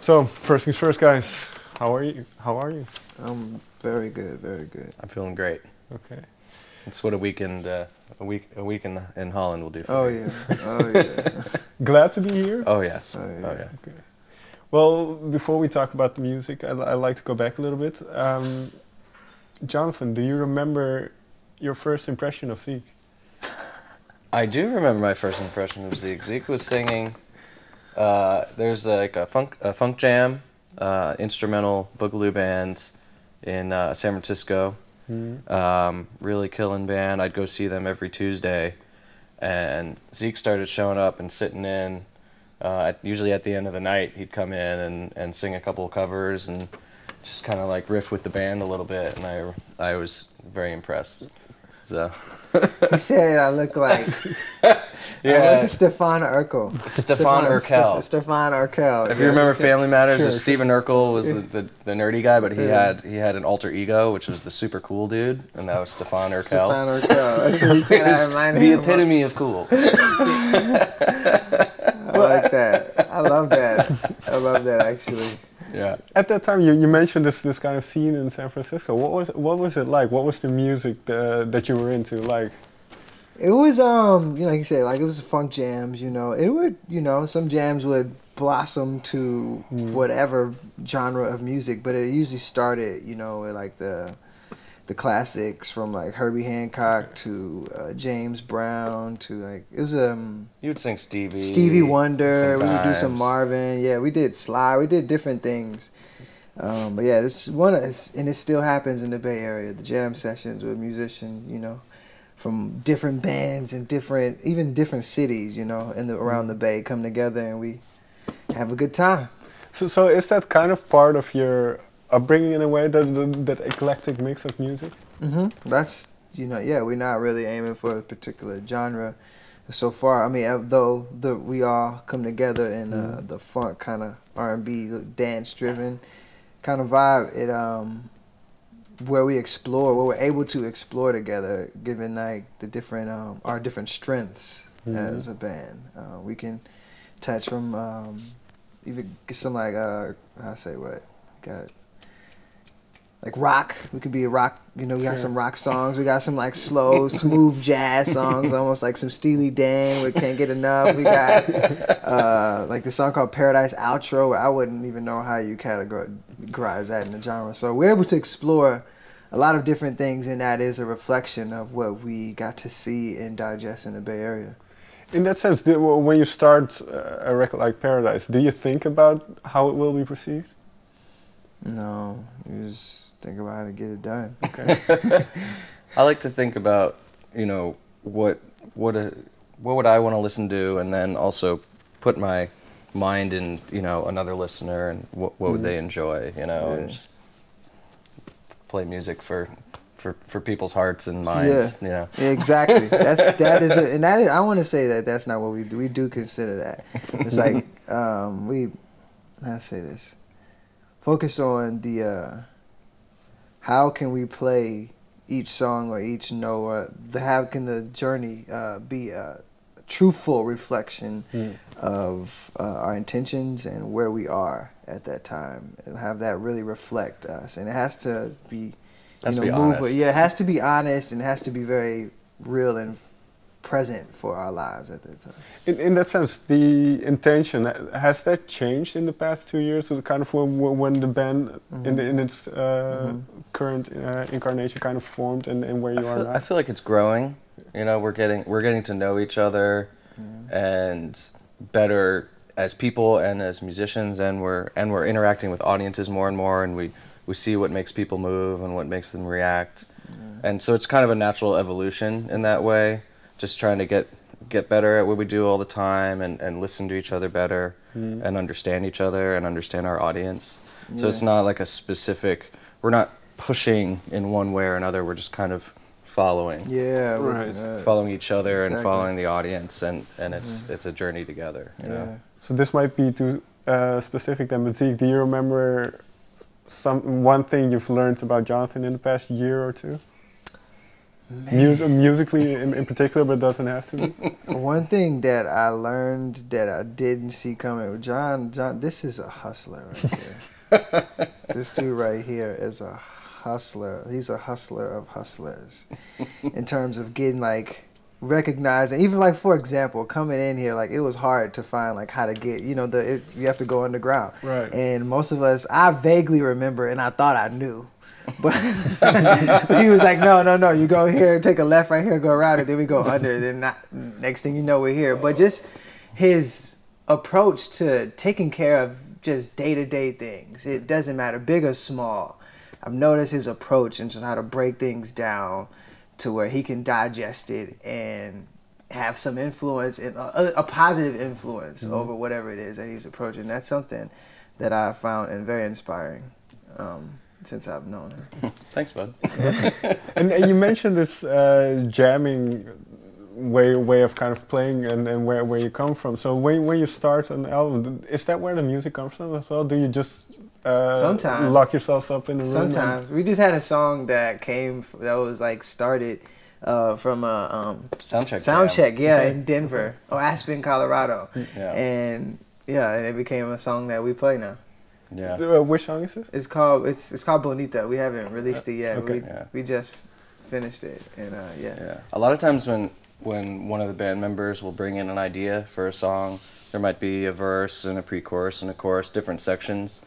So, first things first, guys. How are you? How are you? I'm very good, very good. I'm feeling great. Okay. That's what a week in Holland will do for Oh me. yeah, oh yeah. Glad to be here. Oh yeah. Oh yeah. Oh yeah. Okay. Well, before we talk about the music, I'd like to go back a little bit. Jonathan, do you remember your first impression of Ziek? I do remember my first impression of Ziek. Ziek was singing. There's like a funk jam, instrumental boogaloo band in San Francisco. Really killing band. I'd go see them every Tuesday, and Ziek started showing up and sitting in. Usually at the end of the night, he'd come in and sing a couple of covers and just kind of like riff with the band a little bit, and I was very impressed. So He said I look like. yeah, What's it, Stefan Urkel? Stefan Urkel. Stefan Urkel. If you remember Family Matters, Sure, Stephen Urkel was the nerdy guy, but he had an alter ego, which was the super cool dude, and that was Stefan Urkel. Stefan Urkel. That's what he said. It I was reminded the him epitome of cool. I like that. I love that. I love that actually. Yeah. At that time, you mentioned this kind of scene in San Francisco. What was it like? What was the music that you were into like? It was like you said, like it was funk jams. It would some jams would blossom to whatever genre of music, but it usually started with like the classics from like Herbie Hancock to James Brown to like it was You would sing Stevie Wonder. We would do some sometimes. Marvin. Yeah, we did Sly. We did different things. But yeah, this one and it still happens in the Bay Area. The jam sessions with musicians, from different bands and different cities, around the Bay come together and we have a good time. So is that kind of part of your upbringing in a way, that eclectic mix of music? That's we're not really aiming for a particular genre so far. I mean, though we all come together in the funk kind of R&B, dance driven kind of vibe. It where we're able to explore together, given like the different our different strengths as a band. We can touch from even some like like rock. We could be a rock. We got some rock songs. We got some like slow, smooth jazz songs, almost like some Steely Dan. We can't get enough. We got like the song called Paradise Outro. I wouldn't even know how you categorize that in the genre. So we're able to explore a lot of different things, and that is a reflection of what we got to see and digest in the Bay Area. In that sense, when you start a record like Paradise, do you think about how it will be perceived? No, you just think about how to get it done. Okay. I like to think about, what would I want to listen to, and then also put my mind in, another listener, and what would they enjoy, and just play music for people's hearts and minds, Yeah, exactly. that is it, and that is, I want to say that's not what we do. We do consider that. It's like I say this. Focus on the how can we play each song or each note, how can the journey be a truthful reflection of our intentions and where we are at that time, and have that really reflect us. And it has to be, honest. Yeah, it has to be honest, and it has to be very real and present for our lives at that time. In that sense, the intention, has that changed in the past 2 years? So kind of when the band in its current incarnation kind of formed, and where you are now? I feel like it's growing. We're getting to know each other and better as people and as musicians, and we're interacting with audiences more and more, and we see what makes people move and what makes them react. And so it's kind of a natural evolution in that way. Just trying to get better at what we do all the time, and listen to each other better, and understand each other and understand our audience. So it's not like a specific, we're not pushing in one way or another, we're just kind of following. Yeah, right. Following each other and Exactly. following the audience, and it's a journey together. So this might be too specific then, but Ziek, do you remember one thing you've learned about Jonathan in the past year or two? Musically in particular, but doesn't have to be? One thing that I learned that I didn't see coming with John, this is a hustler right here. This dude right here is a hustler. He's a hustler of hustlers in terms of getting like recognized. And even like, for example, coming in here, like it was hard to find like how to get, you know, you have to go underground. Right. And most of us, I vaguely remember and I thought I knew. But he was like, no, you go here, take a left right here, go around it, then we go under, then next thing you know, we're here. But just his approach to taking care of just day-to-day things. It doesn't matter, big or small. I've noticed his approach into how to break things down to where he can digest it and have some influence, and a positive influence over whatever it is that he's approaching. That's something that I found and very inspiring. Since I've known her. Thanks, bud. And you mentioned this jamming way of kind of playing and where you come from. So when you start an album, is that where the music comes from as well? Do you just sometimes lock yourselves up in a room? Sometimes. We just had a song that was like started from a soundcheck, in Denver or Aspen, Colorado. Yeah. And it became a song that we play now. Yeah. Which song is it? It's called Bonita. We haven't released it yet. Okay. We just finished it, and Yeah. A lot of times when one of the band members will bring in an idea for a song, there might be a verse and a pre-chorus and a chorus, different sections.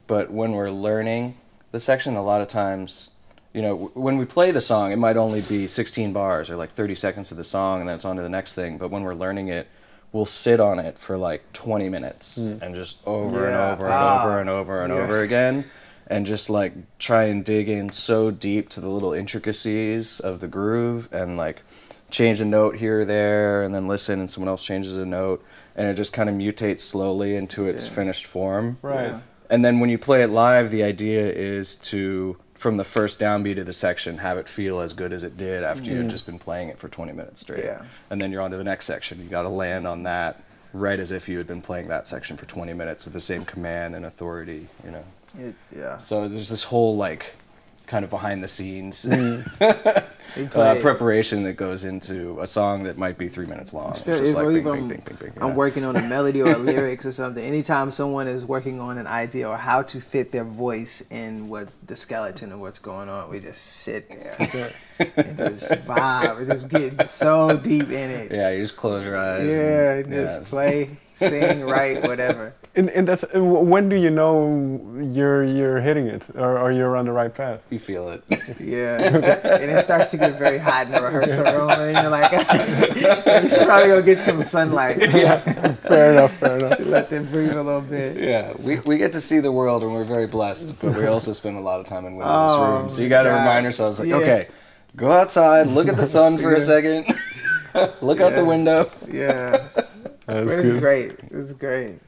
But when we're learning the section, a lot of times, you know, when we play the song, it might only be 16 bars or like 30 seconds of the song, and then it's on to the next thing. But when we're learning it, we'll sit on it for like 20 minutes and just over and over and over and over and over again, and just like try and dig in so deep to the little intricacies of the groove, and like change a note here or there, and then listen and someone else changes a note, and it just kind of mutates slowly into its finished form. Right. And then when you play it live, the idea is to, from the first downbeat of the section, have it feel as good as it did after you had just been playing it for 20 minutes straight. Yeah. And then you're on to the next section. You got to land on that right as if you had been playing that section for 20 minutes with the same command and authority, you know. So there's this whole like kind of behind the scenes preparation that goes into a song that might be 3 minutes long. It's just like bing, bing, bing, bing, bing. I'm working on a melody or a lyrics or something. Anytime someone is working on an idea or how to fit their voice in what the skeleton of what's going on, we just sit there and just vibe. We just get so deep in it. Yeah, you just close your eyes. Yeah, and just play, sing, write, whatever. And that's when do you know you're hitting it or you're on the right path? You feel it. Yeah, and it starts to get very hot in the rehearsal room, and you're like, we should probably go get some sunlight. Yeah, fair enough. Should let them breathe a little bit. Yeah, we get to see the world, and we're very blessed, but we also spend a lot of time in windowless rooms. So you got to remind ourselves, like, okay, go outside, look at the sun for a second, look out the window. Yeah, That's it was good. great. It was great.